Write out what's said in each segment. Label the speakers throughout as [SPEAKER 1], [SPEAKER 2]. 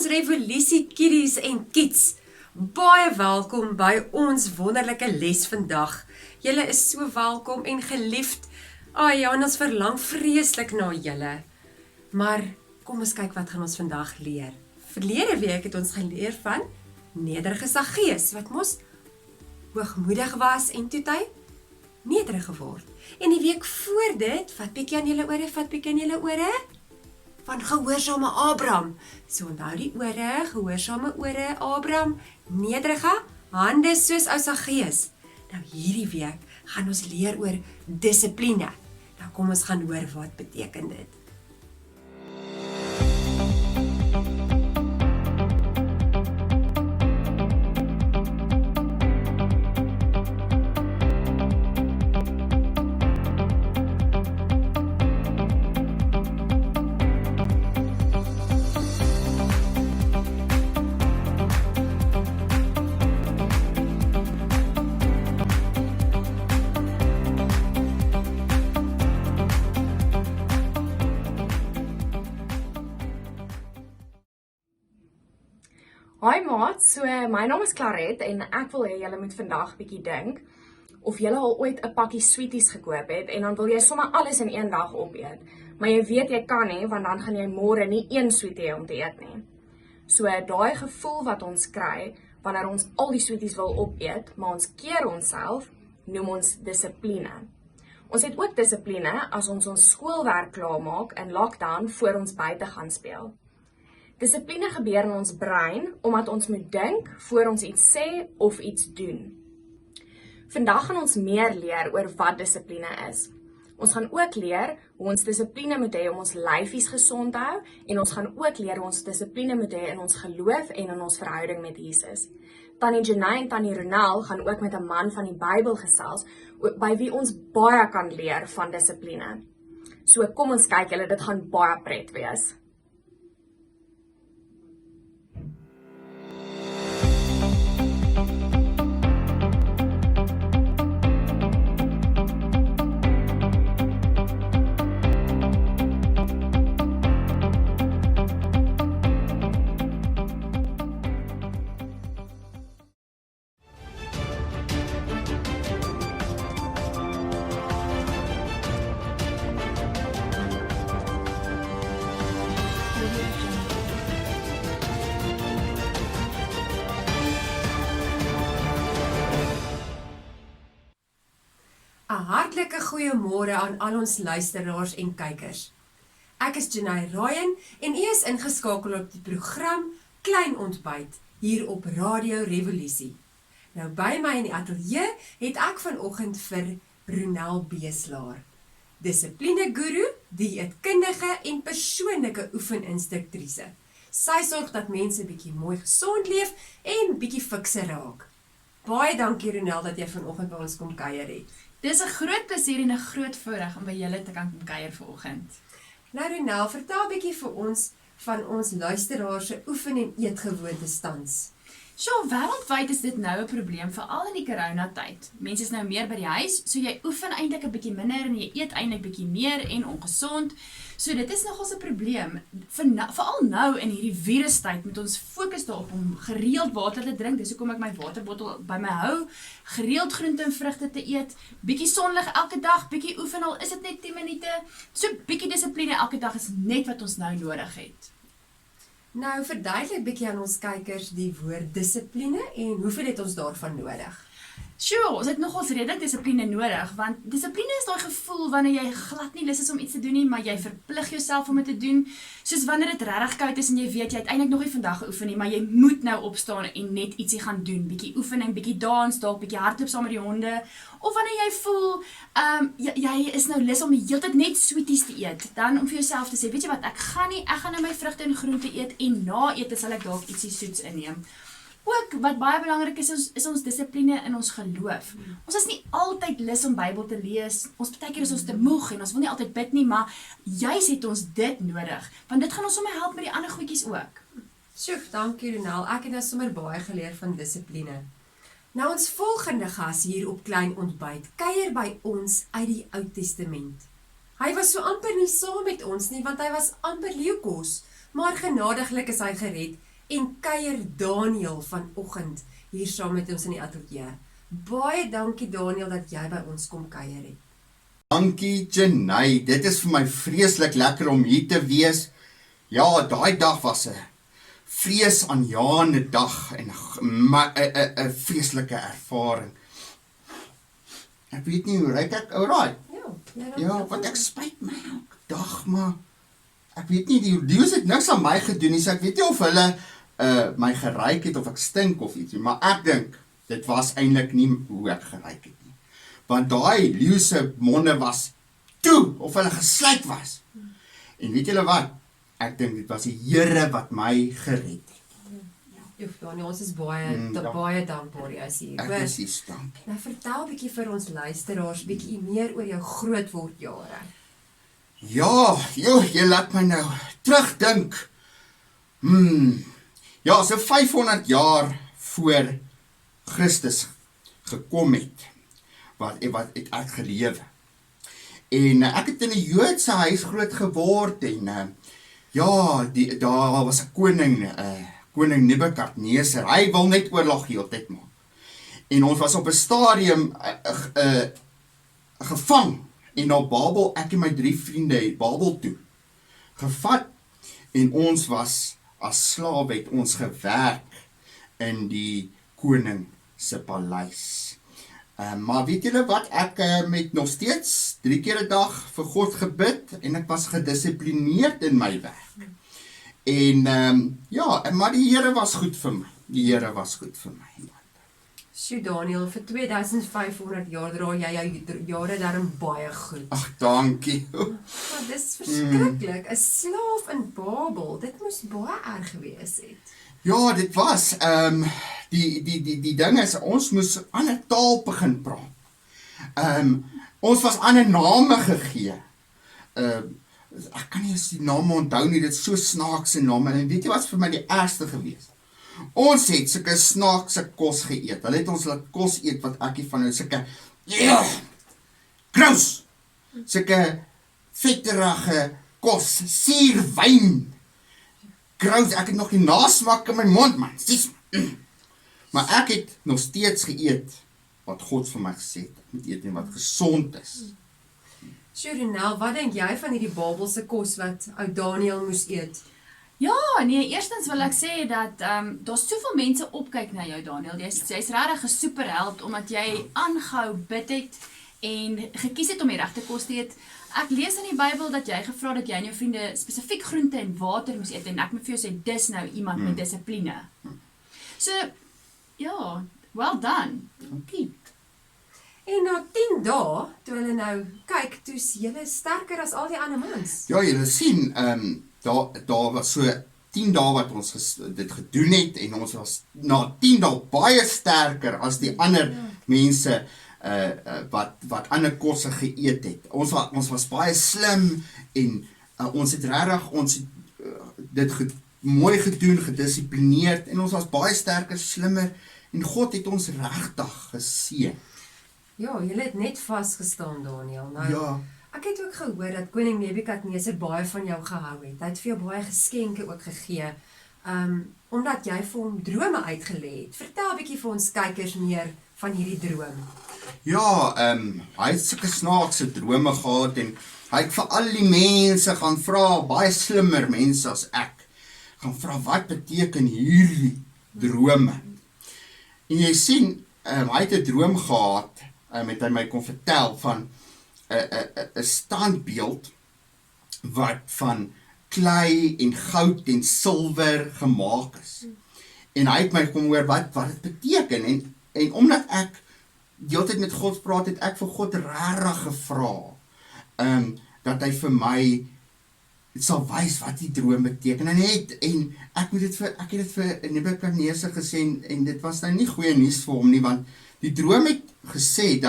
[SPEAKER 1] ons revolusie kiddies en kids. Baie welkom by ons wonderlike les vandag. Julle is so welkom en geliefd. Ja, en ons verlang vreeslik na julle. Maar kom ons kyk wat gaan ons vandag leer. Verlede week het ons geleer van nederige Saggeus, wat mos hoogmoedig was en toe hy nederig geword. En die week voor dit, vat bietjie aan julle ore, van gehoorsame Abraham. So onthou die ore, gehoorsame ore, Abraham, nederige, hande soos ou Saggeus. Nou hierdie week gaan ons leer oor dissipline. Nou kom ons gaan hoor wat beteken dit.
[SPEAKER 2] Hi maat, my naam is Claret en ek wil hê julle moet vandag bietjie dink of julle al ooit 'n pakkie sweeties gekoop het en dan wil jy sommer alles in een dag opeet. Maar jy weet jy kan nie, want dan gaan jy môre nie een sweetie hê om te eet nie. So daai gevoel wat ons kry wanneer ons al die sweeties wil opeet, maar ons keer onsself, noem ons dissipline. Ons het ook dissipline as ons skoolwerk klaarmaak in lockdown voor ons buite gaan speel. Dissipline gebeur in ons brein omdat ons moet dink voor ons iets sê of iets doen. Vandag gaan ons meer leer oor wat dissipline is. Ons gaan ook leer hoe ons dissipline moet hê om ons lyfies gesond te hou en ons gaan ook leer hoe ons dissipline moet hê in ons geloof en in ons verhouding met Jesus. Tannie Janay en Tannie Ronel gaan ook met 'n man van die Bybel gesels by wie ons baie kan leer van dissipline. So kom ons kyk julle, dit gaan baie pret wees.
[SPEAKER 1] Hartlike goeiemôre aan al ons luisteraars en kykers. Ek is Janay Ryan en u is ingeskakel op die program Klein Ontbyt hier op Radio Revolusie. Nou by my in die ateljee het ek vanoggend vir Ronel Beeslaar, dissipline guru, dieetkundige en persoonlike oefeninstruktrise. Sy sorg dat mense bietjie mooi gesond leef en bietjie fikse raak. Baie dankie Ronel dat jy vanoggend by ons kom kuier het.
[SPEAKER 3] Dis 'n groot plesier en 'n groot voorreg om by julle te kan kom kuier vanoggend.
[SPEAKER 1] Nou Ronel, vertel 'n bietjie vir ons van ons luisteraars se oefen- en eetgewoontes tans.
[SPEAKER 3] Sjoe, wêreldwyd is dit nou 'n probleem, veral in die coronatyd. Mense is nou meer by die huis, so jy oefen eintlik 'n bietjie minder en jy eet eintlik bietjie meer en ongesond. So dit is nogals 'n probleem. Veral nou in hierdie virustyd moet ons fokus daarop om gereeld water te drink. Dis hoekom ek my waterbottel by my hou, gereeld groente en vrugte te eet, bietjie sonlig elke dag, bietjie oefen al is dit net 10 minute. So bietjie dissipline elke dag is net wat ons nou nodig het.
[SPEAKER 1] Nou verduidelik bietjie aan ons kykers die woord dissipline en hoeveel het ons daarvan nodig?
[SPEAKER 3] Sure, ons het nogals redelik dissipline nodig, want dissipline is daai gevoel wanneer jy glad nie lus is om iets te doen nie, maar jy verplig jouself om dit te doen, soos wanneer dit regtig koud is en jy weet jy het eintlik nog nie vandag geoefen nie, maar jy moet nou opstaan en net ietsie gaan doen, bietjie oefening, bietjie dans, dalk bietjie hardloop saam met die honde, of wanneer jy voel, jy is nou lus om die hele tyd net sweeties te eet, dan om vir jouself te sê, weet jy wat, ek gaan nou my vrugte en groente eet en na ete sal ek dalk ietsie soets inneem. Ook wat baie belangrik is ons dissipline in ons geloof. Ons is nie altyd lus om Bybel te lees. Ons partykeer is ons te moeg en ons wil nie altyd bid nie, maar juis het ons dit nodig, want dit gaan ons sommer help met die ander goedjies ook.
[SPEAKER 1] Sjoe, dankie Ronel. Ek het nou sommer baie geleer van dissipline. Nou ons volgende gas hier op Klein Ontbyt kuier by ons uit die Ou Testament. Hy was so amper nie saam met ons nie, want hy was amper leeukos, maar genadiglik is hy gered en kuier Daniel vanoggend hier saam met ons in die ateljee. Baie dankie Daniel dat jy by ons kom kuier het.
[SPEAKER 4] Dankie Jenny, dit is vir my vreeslik lekker om hier te wees. Ja, daai dag was 'n vreesaanjaende dag en 'n vreeslike ervaring. Ek weet nie hoe ryk ek, alright. Ja, want ek spyt my elke dag, maar ek weet nie, die Leeu's het niks aan my gedoen nie, so ek weet nie of hulle my geryk het of ek stink of iets, maar ek dink, dit was eintlik nie hoe ek geryk het nie. Want daai Leeu se monde was toe, of hulle gesluit was. En weet julle wat? Ek dink dit was die Here wat my gered het.
[SPEAKER 1] Joef, Daniel, ons is baie dankbaar jy is hier.
[SPEAKER 4] Ek is hier dankie.
[SPEAKER 1] Nou vertel 'n bietjie vir ons luisteraars bietjie meer oor jou grootwordjare.
[SPEAKER 4] Ja, jy laat my nou terugdink. Ja, so 500 jaar voor Christus gekom het, wat het ek gelewe. En ek het in 'n Joodse huis groot geword en ja, daar was 'n koning Nebukadneser. Hy wil net oorlog heeltyd maak. En ons was op 'n stadium gevang en na Babel, ek en my 3 vriende het Babel toe gevat en ons was as slawe het ons gewerk in die koning se paleis. Maar weet julle wat, ek het nog steeds 3 keer 'n dag vir God gebid en ek was gedissiplineerd in my werk. En ja, maar die Here was goed vir my. Die Here was goed vir my.
[SPEAKER 1] Sjoe Daniel, vir 2500 jaar dra jy jou jare daarin baie goed.
[SPEAKER 4] Ag, dankie.
[SPEAKER 1] Maar dis verskriklik, 'n slaaf in Babel, dit moes baie erg gewees het.
[SPEAKER 4] Ja, dit was, die ding is, ons moes 'n ander taal begin praat. Ons was ander name gegee. Ek kan nie eens die name onthou nie, dit is so snaakse name, en weet jy wat vir my die ergste gewees? Ons het sulke snaakse kos geëet, hulle het ons laat kos eet wat ek nie van nou, sulke, grous, sulke vetterige kos, suurwyn, grous, ek het nog die nasmaak in my mond, man, sies, maar ek het nog steeds geëet, wat God vir my gesê het, ek moet eet en wat gesond is.
[SPEAKER 1] Sjoe, wat dink jy van hierdie Babelse kos wat ou Daniel moes eet?
[SPEAKER 3] Ja, nee, eerstens wil ek sê dat daar's soveel mense opkyk na jou, Daniel. Jy's regtig 'n superheld omdat jy aangehou bid het en gekies het om die regte kos te eet. Ek lees in die Bybel dat jy gevra dat jy en jou vriende spesifiek groente en water moes eet en ek moet vir jou sê dis nou iemand met dissipline. So, ja, well done.
[SPEAKER 4] Dankie.
[SPEAKER 1] En na 10 dae, toe hulle nou kyk, toe's julle sterker as al die ander mans.
[SPEAKER 4] Ja, julle sien, daar was so 10 dae wat ons dit gedoen het en ons was na 10 dae baie sterker as die ander mense wat ander kosse geëet het. Ons was baie slim en ons het regtig dit mooi gedoen, gedissiplineerd en ons was baie sterker, slimmer en God het ons regtig geseën.
[SPEAKER 1] Ja, julle het net vasgestaan, Daniel. Nou,
[SPEAKER 4] Ja.
[SPEAKER 1] ek het ook gehoor dat koning Nebukadneser baie van jou gehou het. Hy het vir jou baie geskenke ook gegee, omdat jy vir hom drome uitgelê het. Vertel 'n bietjie vir ons kykers meer van hierdie droom.
[SPEAKER 4] Ja, hy het sulke snaakse drome gehad en hy het vir al die mense gaan vra, baie slimmer mense as ek, gaan vra wat beteken hierdie drome. En jy sien, hy het 'n droom gehad, het hy my kon vertel van 'n standbeeld wat van klei en goud en silwer gemaak is. En hy het my kom hoor wat dit beteken en omdat ek die hele tyd met God praat, het ek vir God regtig gevra dat hy vir my sal wys wat die droom beteken. En ek het dit vir Nebukadneser gesê en dit was nou nie goeie nuus vir hom nie, want die droom het gesê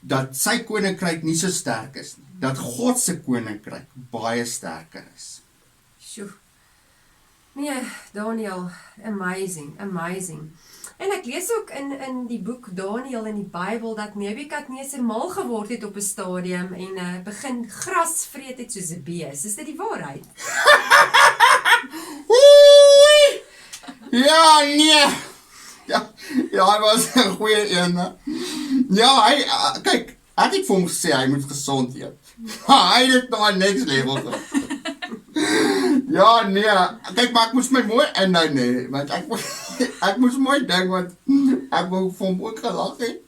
[SPEAKER 4] dat sy koninkryk nie so sterk is nie, dat God se koninkryk baie sterker is.
[SPEAKER 1] Sjoe. Nee, Daniel, amazing. En ek lees ook in die boek Daniel in die Bybel dat Nebukadneser mal geword het op 'n stadium en begin gras vreet het soos 'n bees. Is dit die waarheid?
[SPEAKER 4] Ja, nee. Ja, hy was 'n goeie een. Hè. Ja, hy, kyk, ek het vir hom gesê, hy moet gezond eet. Hy het dit na 'n next level gevat. Ja, nee, kyk, maar ek moes my mooi inhou, nee, want ek moes mooi dink, want ek wou vir hom ook gelag het,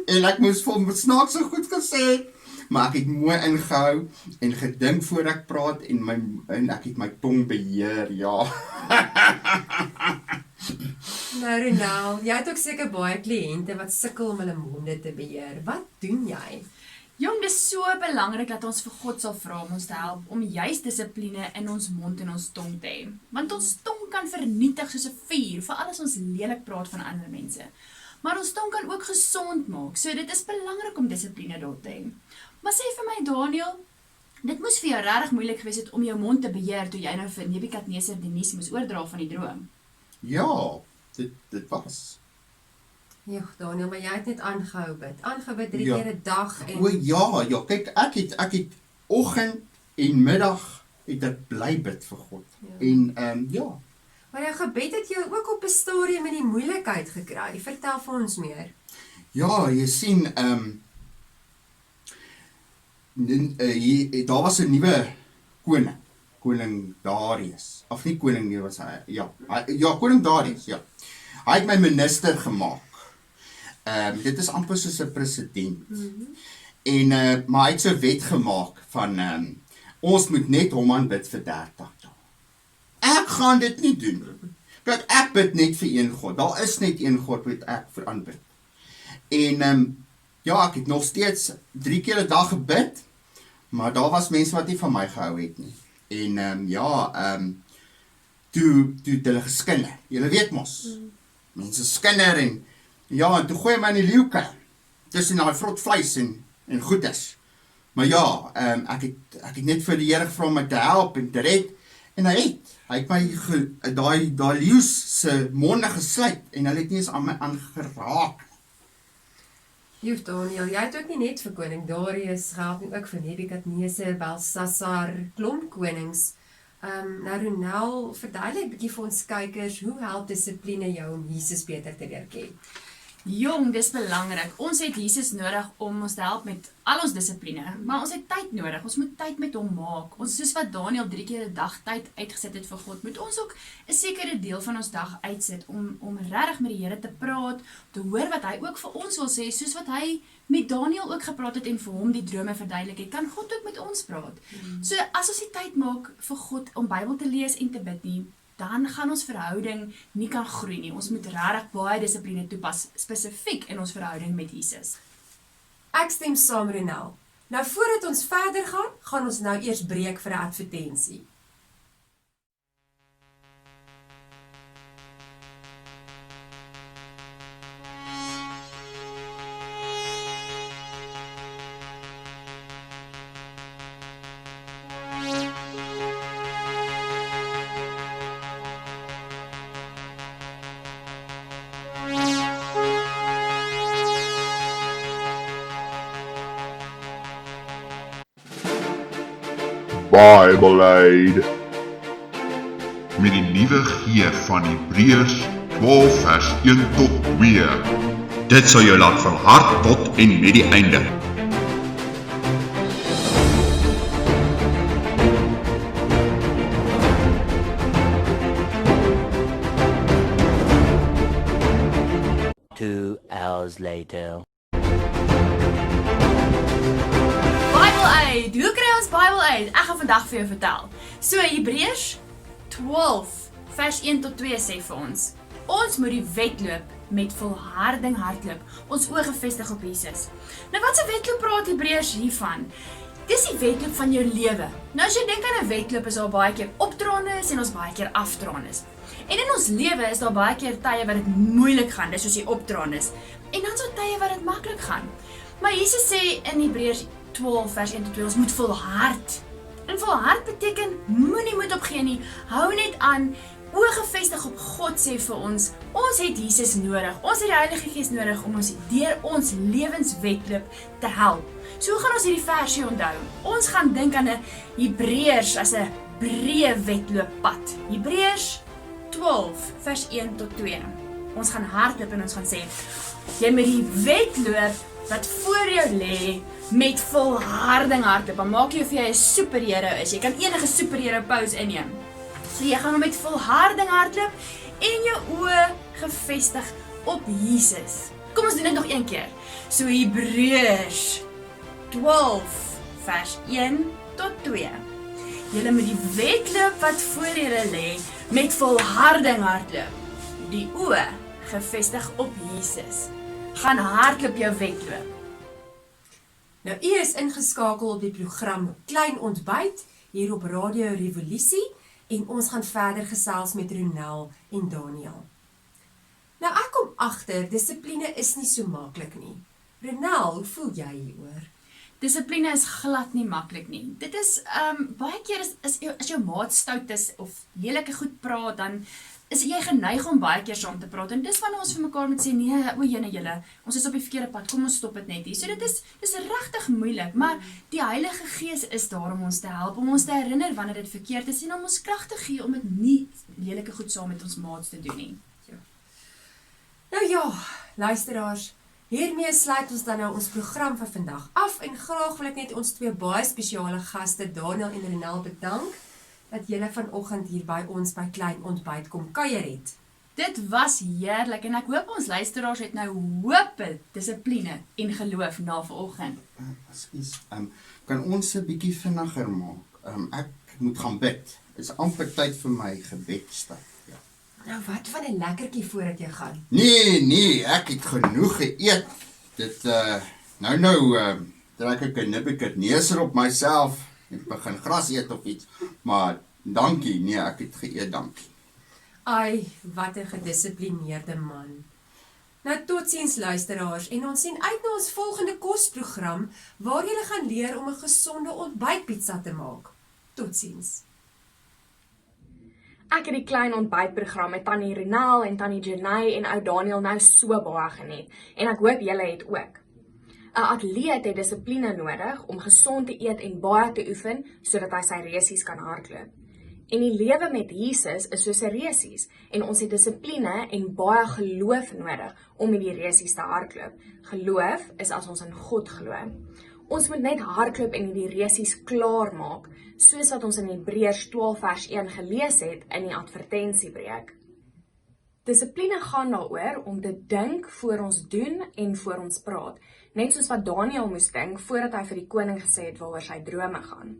[SPEAKER 4] en ek moes vir hom snaaks so goed gesê het, maar ek het mooi ingehou, en gedink voor ek praat, en ek het my tong beheer, ja.
[SPEAKER 1] Nou Ronel, jy het ook seker baie kliënte wat sukkel om hulle monde te beheer. Wat doen jy?
[SPEAKER 3] Jong, dis so belangrik dat ons vir God sal vra om ons te help om juis dissipline in ons mond en ons tong te hê. Want ons tong kan vernietig soos 'n vuur, veral as ons lelik praat van ander mense. Maar ons tong kan ook gesond maak, so dit is belangrik om dissipline daar te hê. Maar sê vir my Daniel, dit moes vir jou regtig moeilik gewees het om jou mond te beheer toe jy nou vir Nebukadneser die nuus moes oordra van die droom.
[SPEAKER 4] Ja, dit was.
[SPEAKER 1] Joh, Daniel, maar jy het net aangehou bid. Aangehou bid 3 keer 'n dag en
[SPEAKER 4] O ja, kyk, ek het oggend en middag het ek bly bid vir God.
[SPEAKER 1] Ja.
[SPEAKER 4] En ja.
[SPEAKER 1] Maar jou gebed het jou ook op 'n stadium in die moeilikheid gekry. Vertel vir ons meer.
[SPEAKER 4] Ja, jy sien, daar was 'n nuwe koning. Koning Darius. Of nie koning nie, was hy. Ja, koning Darius, ja. Hy het my minister gemaak. Dit is amper soos 'n president. En maar hy het so wet gemaak van ons moet net hom aanbid vir 30 dae. Ek gaan dit nie doen. Kyk, ek bid net vir een God. Daar is net een God wat ek vir aanbid. En ja, ek het nog steeds 3 keer 'n dag gebid, maar daar was mense wat nie van my gehou het nie. En toe het hulle geskinder. Julle weet mos. Mense skinder en en toe gooi my in die leeuke. Tussen daai vrot vleis en goedes. Maar ja, ek het net vir die Here gevra om my te help en te red. En hy het my daai leeu's se monde gesluit en hulle het nie eens aan my aangeraak.
[SPEAKER 1] Joh Daniel, jy het ook nie net vir koning Darius gehelp nie, ook vir Nebukadneser, Belsasar, klomp konings. Nou Ronel, verduidelik bietjie vir ons kykers, hoe help dissipline jou om Jesus beter te leer ken?
[SPEAKER 3] Jong, dis belangrik. Ons het Jesus nodig om ons te help met al ons dissipline, maar ons het tyd nodig. Ons moet tyd met hom maak. Ons soos wat Daniel 3 keer 'n dag tyd uitgesit het vir God, moet ons ook 'n sekere deel van ons dag uitsit om regtig met die Here te praat, te hoor wat hy ook vir ons wil sê, soos wat hy met Daniel ook gepraat het en vir hom die drome verduidelik het, kan God ook met ons praat. So as ons die tyd maak vir God om Bybel te lees en te bid nie, dan gaan ons verhouding nie kan groei nie. Ons moet regtig baie dissipline toepas, spesifiek in ons verhouding met Jesus.
[SPEAKER 1] Ek stem saam Ronel. Nou voordat ons verder gaan ons nou eers breek vir 'n advertensie.
[SPEAKER 5] Bible Aid. Met die nuwe gee van Hebreërs 12 vers 1 tot 2.
[SPEAKER 6] Dit sal jou laat volhard tot en met die einde.
[SPEAKER 7] Two hours later.
[SPEAKER 3] Bible Aid! Hoe kry ons Bible Aid? Ek gaan vandag vir jou vertel. So Hebreërs 12 vers 1 tot 2 sê vir ons: ons moet die wedloop met volharding hardloop, ons oë gefestig op Jesus. Nou wat se wedloop praat Hebreërs hiervan? Dis die wedloop van jou lewe. Nou as jy dink aan 'n wedloop, is daar baie keer opdraandes en ons baie keer afdraandes. En in ons lewe is daar baie keer tye wat dit moeilik gaan, dis soos die opdraandes. En dan is daar tye wat dit maklik gaan. Maar Jesus sê in Hebreërs 12 vers 1 tot 2, ons moet volhard. En volhard beteken moenie moet opgee nie, hou net aan, oë gefestig op God sê vir ons het Jesus nodig, ons het die Heilige Gees nodig om ons deur ons lewenswedloop te help. So hoe gaan ons hierdie versie onthou? Ons gaan dink aan 'n Hebreërs as 'n breë wedlooppad. Hebreërs 12 vers 1 tot 2. Ons gaan hardloop en ons gaan sê, jy moet die wedloop wat voor jou lê met volharding hardloop. Dan maak jy of jy 'n superhero is. Jy kan enige superhero pose inneem. So jy gaan hom met volharding hardloop en jou oë gefestig op Jesus. Kom ons doen dit nog een keer. So Hebreërs 12 vers 1 tot 2. Julle moet die wedloop wat voor julle lê met volharding hardloop. Die oë gefestig op Jesus. Gaan hardloop jou wedloop.
[SPEAKER 1] Nou, u is ingeskakel op die program Klein Ontbyt hier op Radio Revolusie en ons gaan verder gesels met Ronel en Daniel. Nou, ek kom agter, dissipline is nie so maklik nie. Ronel, hoe voel jy hieroor?
[SPEAKER 3] Dissipline is glad nie maklik nie. Dit is, baie keer as jou maat stout is of lelike goed praat, dan is jy geneig om baie keer saam te praat. En dis wanneer ons vir mekaar moet sê, nee, o jene julle, ons is op die verkeerde pad, kom ons stop dit net hier. So dit is regtig moeilik, maar die Heilige Gees is daar om ons te help, om ons te herinner wanneer dit verkeerd is, en om ons krag te gee om dit nie lelike goed saam met ons maats te doen nie.
[SPEAKER 1] Nou ja, luisteraars, hiermee sluit ons dan nou ons program vir vandag af en graag wil ek net ons twee baie spesiale gaste, Daniel en Ronel, bedank dat julle vanoggend hier by ons by Klein Ontbyt kom kuier het.
[SPEAKER 3] Dit was heerlik en ek hoop ons luisteraars het nou hoop, dissipline en geloof na vanoggend.
[SPEAKER 4] Ekskuus, kan ons 'n bietjie vinniger maak? Ek moet gaan bid. Dit is amper tyd vir my gebedstyd. Ja.
[SPEAKER 1] Nou wat van 'n lekkertjie voordat jy gaan?
[SPEAKER 4] Nee, ek het genoeg geëet. Dit, trek ek 'n Nebukadneser op myself en begin gras eet of iets. Maar dankie, nee, ek het geëet, dankie.
[SPEAKER 1] Ai, wat 'n gedissiplineerde man. Nou totsiens luisteraars en ons sien uit na ons volgende kosprogram waar julle gaan leer om 'n gesonde ontbytpizza te maak. Totsiens.
[SPEAKER 2] Ek het die Klein Ontbytprogram met Tannie Ronel en Tannie Janay en ou Daniel nou so baie geniet en ek hoop julle het ook. 'n Atleet het dissipline nodig om gesond te eet en baie te oefen sodat hy sy resies kan hardloop. En die lewe met Jesus is soos 'n resies en ons het dissipline en baie geloof nodig om met die resies te hardloop. Geloof is as ons in God glo. Ons moet net hardloop en die resies klaar maak, soos wat ons in Hebreërs 12 vers 1 gelees het in die advertensiebreek. Dissipline gaan daaroor om te dink voor ons doen en voor ons praat, net soos wat Daniel moes dink voordat hy vir die koning gesê het waaroor sy drome gaan.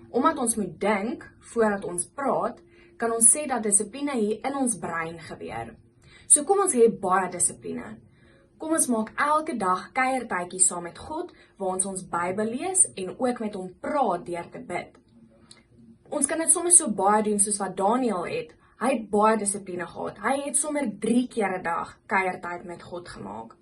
[SPEAKER 2] Omdat ons moet dink voordat ons praat, kan ons sê dat dissipline hier in ons brein gebeur. So kom ons hê baie dissipline. Kom ons maak elke dag kuiertydjies saam met God, waar ons ons Bybel lees en ook met hom praat deur te bid. Ons kan dit soms so baie doen soos wat Daniel het. Hy het baie dissipline gehad. Hy het sommer 3 keer 'n dag kuiertyd met God gemaak.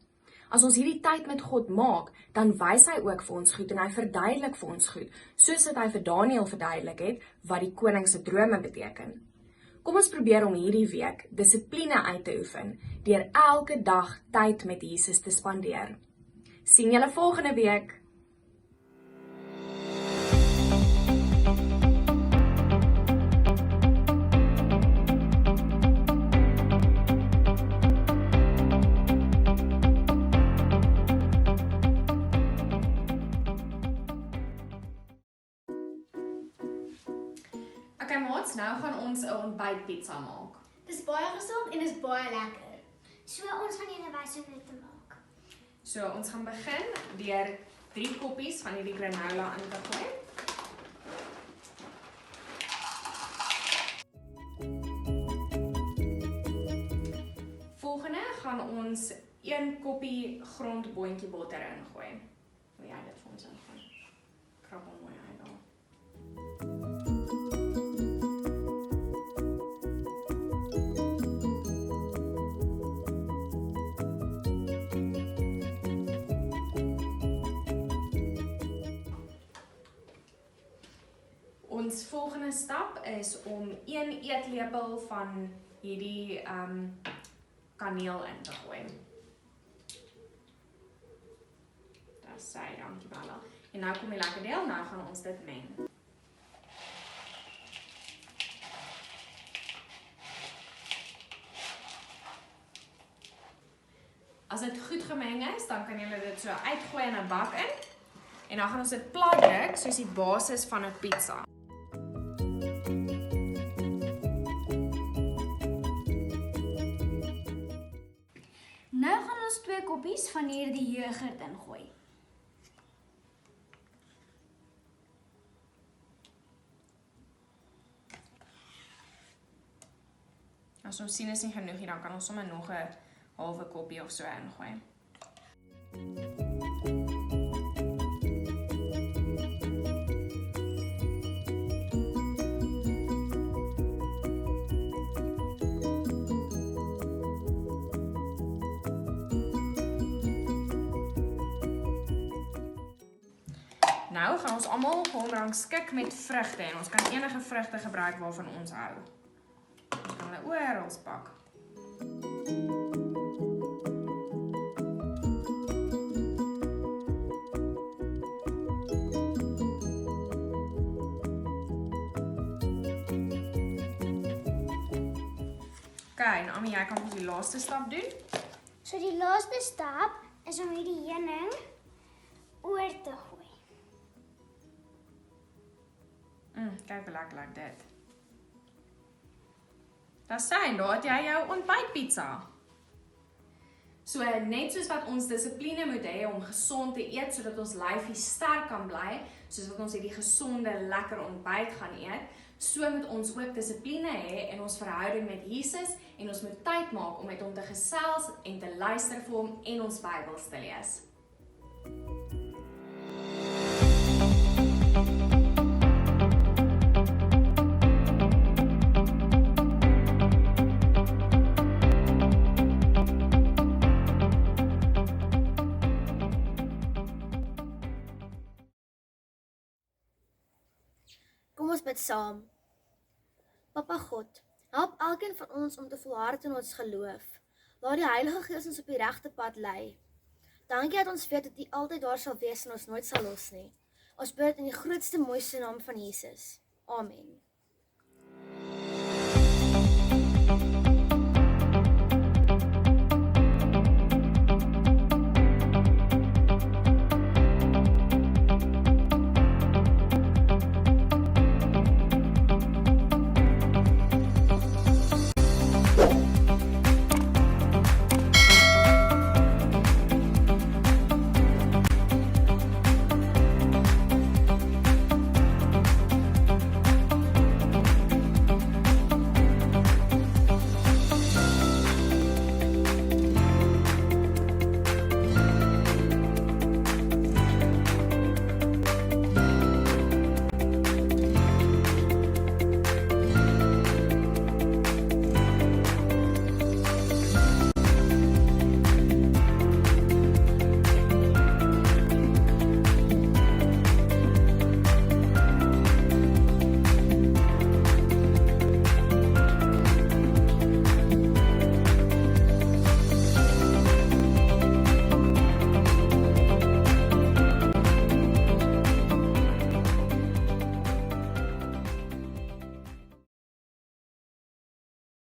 [SPEAKER 2] As ons hierdie tyd met God maak, dan wys hy ook vir ons goed en hy verduidelik vir ons goed, soos wat hy vir Daniel verduidelik het wat die koning se drome beteken. Kom ons probeer om hierdie week dissipline uit te oefen deur elke dag tyd met Jesus te spandeer. Sien julle volgende week.
[SPEAKER 7] Okay maats, nou gaan ons 'n ontbytpizza maak.
[SPEAKER 8] Dis baie gesond en is baie lekker. So ons gaan julle wys hoe om dit te maak.
[SPEAKER 7] So ons gaan begin deur 3 koppies van hierdie granola in te gooi. Volgende gaan ons 1 koppie grondboontjie botter ingooi. Wil jy dit vir ons ingooi? Krap hom mooi uit daar. Ons volgende stap is om 1 eetlepel van hierdie kaneel in te gooi. Dis sy, dankie Bella. En nou kom die lekker deel, nou gaan ons dit meng. is, dan kan julle dit so uitgooi in 'n bak in. En dan gaan ons dit plat druk soos die basis van 'n pizza.
[SPEAKER 8] Nou gaan ons 2 koppies van hierdie yoghurt ingooi.
[SPEAKER 7] As ons sien is nie genoeg nie, dan kan ons sommer nog 'n halwe koppie of so ingooi. Nou gaan ons almal hom rangskik met vrugte en ons kan enige vrugte gebruik waarvan ons hou. Ons kan hulle oral pak. Okay, en Ami, jy kan ons die laaste stap doen.
[SPEAKER 8] So die laaste stap is om hierdie heuning oor te gooi.
[SPEAKER 7] Kyk hoe lekker lyk dit. Dis sien, daar het jy jou ontbytpizza. So net soos wat ons dissipline moet hê om gesond te eet sodat ons lyfie sterk kan bly, soos wat ons hierdie gesonde, lekker ontbyt gaan eet, so moet ons ook dissipline hê in ons verhouding met Jesus en ons moet tyd maak om met hom te gesels en te luister vir hom en ons Bybels te lees.
[SPEAKER 9] Kom ons bid saam. Papa God, help elkeen van ons om te volhard in ons geloof. Laat die Heilige Gees ons op die regte pad lei. Dankie dat ons weet dat U altyd daar sal wees en ons nooit sal los nie. Ons bid in die grootste mooiste naam van Jesus. Amen.